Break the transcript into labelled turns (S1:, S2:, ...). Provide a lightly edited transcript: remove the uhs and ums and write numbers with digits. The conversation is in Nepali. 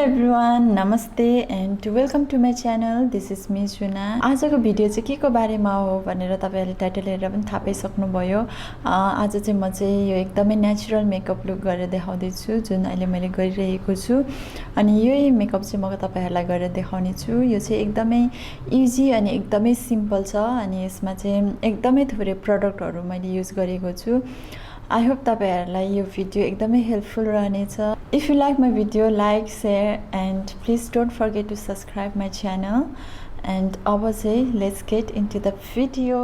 S1: एभ्रिवान नमस्ते and welcome to my channel this is me Juna आजको भिडियो चाहिँ के को बारेमा हो भनेर तपाईहरुले टाइटल हेरेर पनि थाहा पाइसक्नुभयो। आज चाहिँ म चाहिँ यो एकदमै नेचुरल मेकअप लुक गरेर देखाउँदै छु जुन अहिले मैले गरिरहेको छु। अनि यही मेकअप चाहिँ म तपाईहरुलाई गरेर देखाउने छु। यो चाहिँ एकदमै इजी अनि एकदमै सिम्पल छ अनि यसमा चाहिँ एकदमै थोरै प्रोडक्टहरु मैले युज गरेको छु। I hope तपाईहरुलाई यो भिडियो एकदमै हेल्पफुल रहनेछ। If you like my video, like, share and please don't forget to subscribe my channel. And अब चाहिँ let's get into the video.